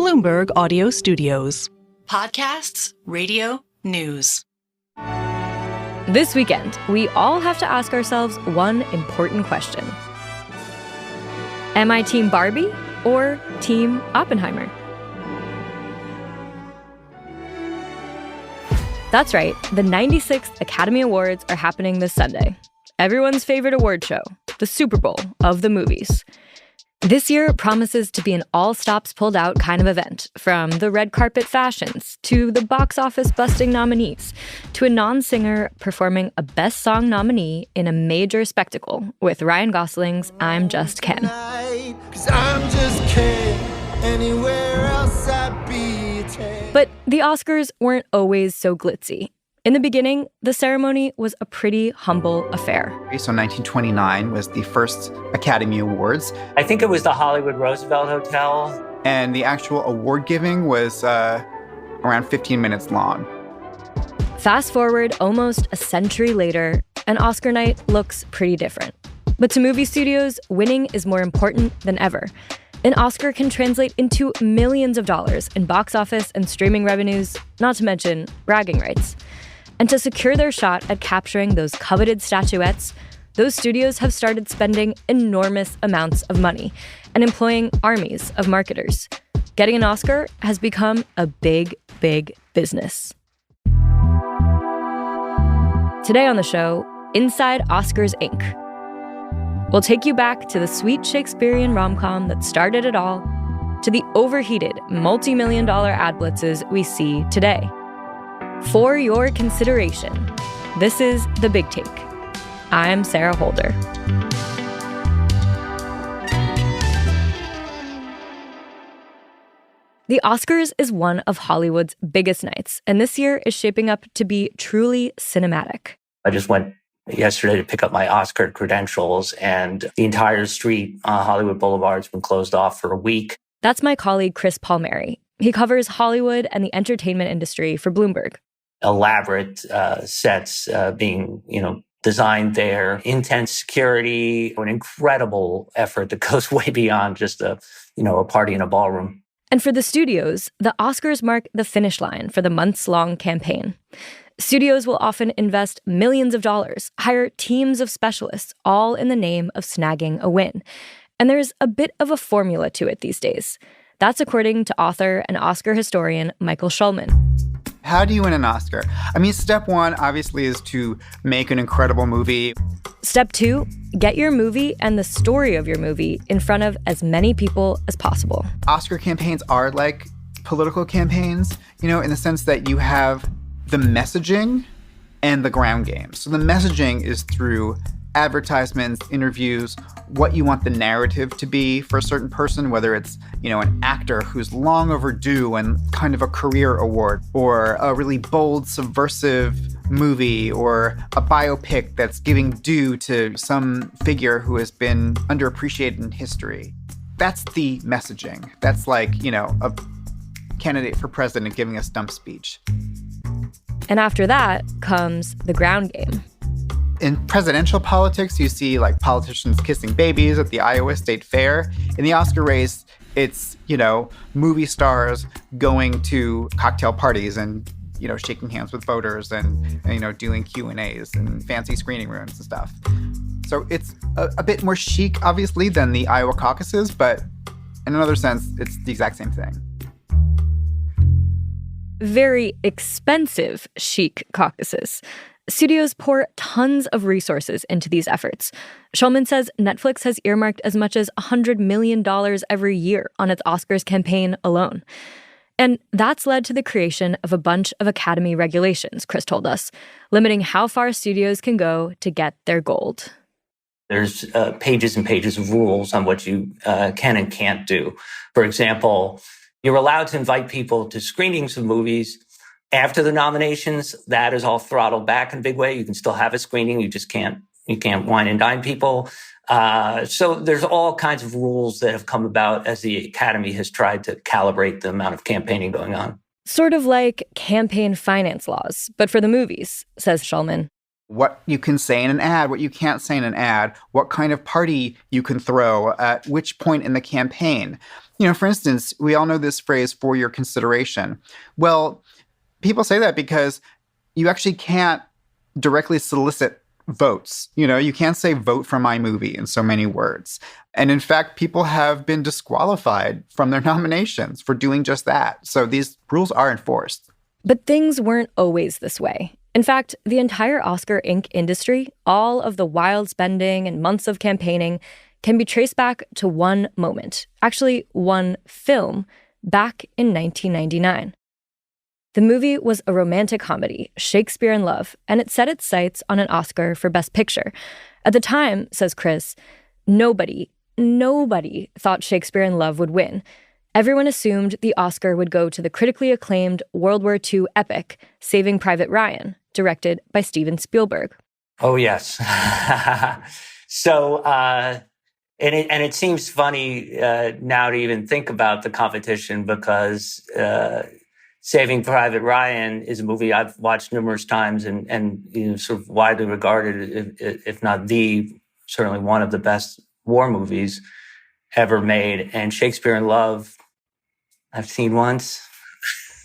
Bloomberg Audio Studios. Podcasts, radio, news. This weekend, we all have to ask ourselves one important question. Am I Team Barbie or Team Oppenheimer? That's right, the 96th Academy Awards are happening this Sunday. Everyone's favorite award show, the Super Bowl of the movies. This year promises to be an all-stops-pulled-out kind of event, from the red carpet fashions, to the box office-busting nominees, to a non-singer performing a Best Song nominee in a major spectacle with Ryan Gosling's I'm Just Ken. But the Oscars weren't always so glitzy. In the beginning, the ceremony was a pretty humble affair. So 1929 was the first Academy Awards. I think it was the Hollywood Roosevelt Hotel. And the actual award giving was around 15 minutes long. Fast forward almost a century later, and Oscar night looks pretty different. But to movie studios, winning is more important than ever. An Oscar can translate into millions of dollars in box office and streaming revenues, not to mention bragging rights. And to secure their shot at capturing those coveted statuettes, those studios have started spending enormous amounts of money and employing armies of marketers. Getting an Oscar has become a big, big business. Today on the show, Inside Oscars, Inc. We'll take you back to the sweet Shakespearean rom-com that started it all, to the overheated, multi-million-dollar ad blitzes we see today. For your consideration, this is The Big Take. I'm Sarah Holder. The Oscars is one of Hollywood's biggest nights, and this year is shaping up to be truly cinematic. I just went yesterday to pick up my Oscar credentials, and the entire street on Hollywood Boulevard has been closed off for a week. That's my colleague, Chris Palmeri. He covers Hollywood and the entertainment industry for Bloomberg. Elaborate sets being, designed there, intense security, an incredible effort that goes way beyond just a party in a ballroom. And for the studios, the Oscars mark the finish line for the months-long campaign. Studios will often invest millions of dollars, hire teams of specialists, all in the name of snagging a win. And there's a bit of a formula to it these days. That's according to author and Oscar historian Michael Schulman. How do you win an Oscar? I mean, step one, obviously, is to make an incredible movie. Step two, get your movie and the story of your movie in front of as many people as possible. Oscar campaigns are like political campaigns, in the sense that you have the messaging and the ground game. So the messaging is through advertisements, interviews, what you want the narrative to be for a certain person, whether it's, an actor who's long overdue and kind of a career award, or a really bold, subversive movie, or a biopic that's giving due to some figure who has been underappreciated in history. That's the messaging. That's like, a candidate for president giving a stump speech. And after that comes the ground game. In presidential politics, you see politicians kissing babies at the Iowa State Fair. In the Oscar race, it's, movie stars going to cocktail parties and, shaking hands with voters and doing Q&As and fancy screening rooms and stuff. So it's a bit more chic, obviously, than the Iowa caucuses, but in another sense, it's the exact same thing. Very expensive chic caucuses. Studios pour tons of resources into these efforts. Schulman says Netflix has earmarked as much as $100 million every year on its Oscars campaign alone. And that's led to the creation of a bunch of Academy regulations, Chris told us, limiting how far studios can go to get their gold. There's pages and pages of rules on what you can and can't do. For example, you're allowed to invite people to screenings of movies after the nominations. That is all throttled back in a big way. You can still have a screening. You can't wine and dine people. So there's all kinds of rules that have come about as the Academy has tried to calibrate the amount of campaigning going on. Sort of like campaign finance laws, but for the movies, says Schulman. what you can say in an ad, what you can't say in an ad, what kind of party you can throw at which point in the campaign. For instance, we all know this phrase, for your consideration. Well, people say that because you actually can't directly solicit votes. You can't say vote for my movie in so many words. And in fact, people have been disqualified from their nominations for doing just that. So these rules are enforced. But things weren't always this way. In fact, the entire Oscar Inc. industry, all of the wild spending and months of campaigning, can be traced back to one moment, actually one film, back in 1999. The movie was a romantic comedy, Shakespearean Love, and it set its sights on an Oscar for Best Picture. At the time, says Chris, nobody thought Shakespearean Love would win. Everyone assumed the Oscar would go to the critically acclaimed World War II epic, Saving Private Ryan, directed by Steven Spielberg. Oh, yes. So, and it seems funny now to even think about the competition because Saving Private Ryan is a movie I've watched numerous times and sort of widely regarded, if not certainly one of the best war movies ever made. And Shakespearean Love, I've seen once.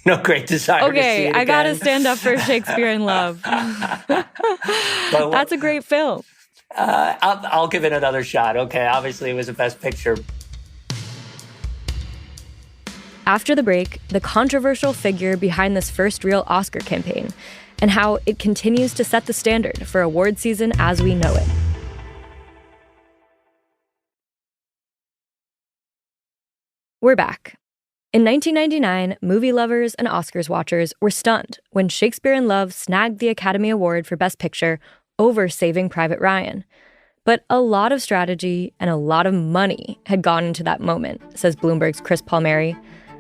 No great desire to see it again. I gotta stand up for Shakespearean Love. That's a great film. I'll give it another shot. Okay, obviously it was a Best Picture. After the break, the controversial figure behind this first real Oscar campaign and how it continues to set the standard for award season as we know it. We're back. In 1999, movie lovers and Oscars watchers were stunned when Shakespearean Love snagged the Academy Award for Best Picture over Saving Private Ryan. But a lot of strategy and a lot of money had gone into that moment, says Bloomberg's Chris Palmeri.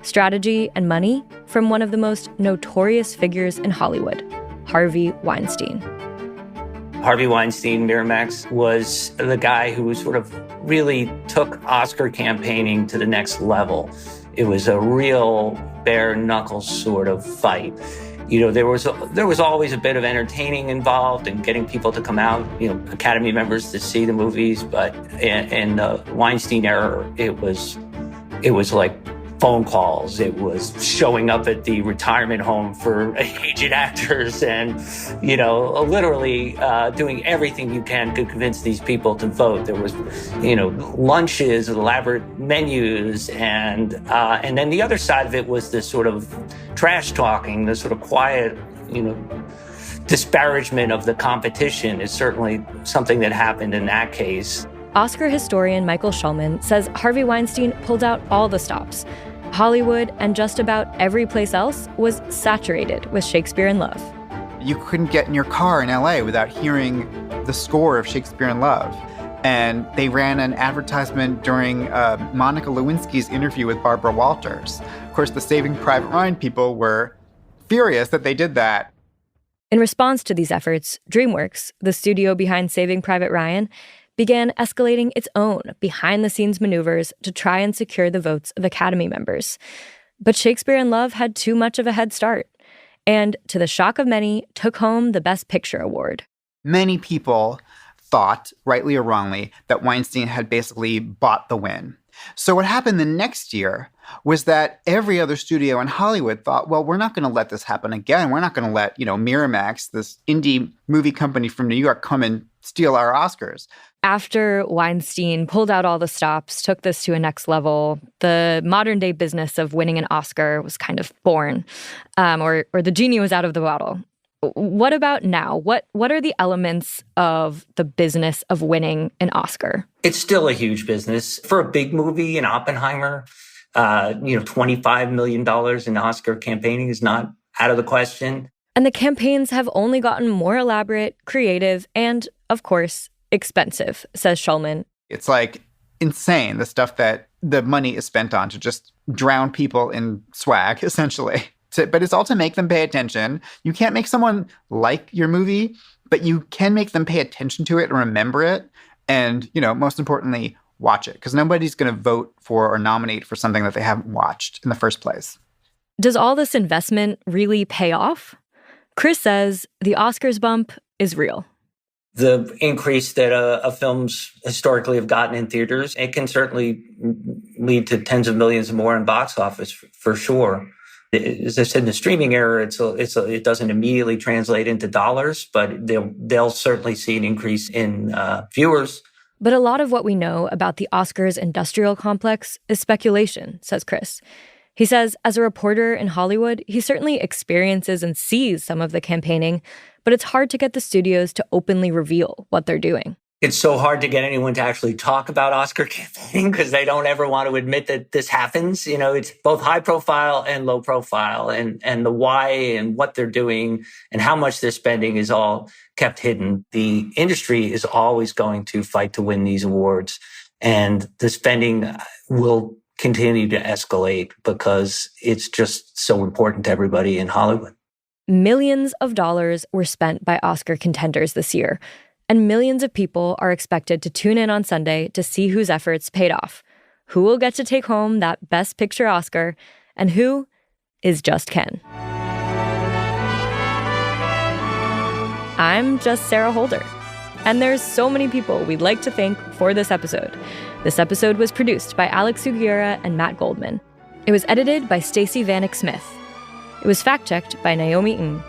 Strategy and money from one of the most notorious figures in Hollywood, Harvey Weinstein. Harvey Weinstein, Miramax, was the guy who sort of really took Oscar campaigning to the next level. It was a real bare knuckles sort of fight. There was always a bit of entertaining involved and getting people to come out, Academy members to see the movies. But in the Weinstein era, it was like phone calls. It was showing up at the retirement home for aged actors and, literally doing everything you can to convince these people to vote. There was, lunches, elaborate menus, and then the other side of it was this sort of trash talking, this sort of quiet, disparagement of the competition is certainly something that happened in that case. Oscar historian Michael Schulman says Harvey Weinstein pulled out all the stops. Hollywood and just about every place else was saturated with Shakespearean Love. You couldn't get in your car in LA without hearing the score of Shakespearean Love. And they ran an advertisement during Monica Lewinsky's interview with Barbara Walters. Of course, the Saving Private Ryan people were furious that they did that. In response to these efforts, DreamWorks, the studio behind Saving Private Ryan, began escalating its own behind-the-scenes maneuvers to try and secure the votes of Academy members. But Shakespearean Love had too much of a head start, and, to the shock of many, took home the Best Picture award. Many people thought, rightly or wrongly, that Weinstein had basically bought the win. So what happened the next year was that every other studio in Hollywood thought, well, we're not going to let this happen again. We're not going to let, Miramax, this indie movie company from New York, come and steal our Oscars. After Weinstein pulled out all the stops, took this to a next level, the modern-day business of winning an Oscar was kind of born, or the genie was out of the bottle. What about now? What are the elements of the business of winning an Oscar? It's still a huge business. For a big movie in Oppenheimer, $25 million in Oscar campaigning is not out of the question. And the campaigns have only gotten more elaborate, creative, and, of course, expensive, says Schulman. It's like insane, the stuff that the money is spent on to just drown people in swag, essentially. But it's all to make them pay attention. You can't make someone like your movie, but you can make them pay attention to it and remember it. And, most importantly, watch it. Because nobody's going to vote for or nominate for something that they haven't watched in the first place. Does all this investment really pay off? Chris says the Oscars bump is real. the increase that a films historically have gotten in theaters, it can certainly lead to tens of millions more in box office for sure. As I said, in the streaming era, it doesn't immediately translate into dollars, but they'll certainly see an increase in viewers. But a lot of what we know about the Oscars industrial complex is speculation, says Chris. He says, as a reporter in Hollywood, he certainly experiences and sees some of the campaigning, but it's hard to get the studios to openly reveal what they're doing. It's so hard to get anyone to actually talk about Oscar campaigning because they don't ever want to admit that this happens. You know, it's both high profile and low profile, and the why and what they're doing and how much they're spending is all kept hidden. The industry is always going to fight to win these awards, and the spending will continue to escalate because it's just so important to everybody in Hollywood. Millions of dollars were spent by Oscar contenders this year, and millions of people are expected to tune in on Sunday to see whose efforts paid off, who will get to take home that Best Picture Oscar, and who is just Ken. I'm just Sarah Holder, and there's so many people we'd like to thank for this episode. This episode was produced by Alex Sugiura and Matt Goldman. It was edited by Stacey Vanek Smith. It was fact-checked by Naomi Ng.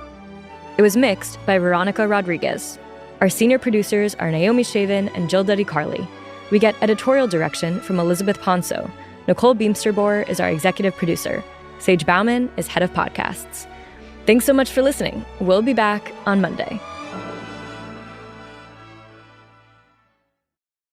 It was mixed by Veronica Rodriguez. Our senior producers are Naomi Shavin and Jill Duddy-Carley. We get editorial direction from Elizabeth Ponso. Nicole Beamsterboer is our executive producer. Sage Bauman is head of podcasts. Thanks so much for listening. We'll be back on Monday.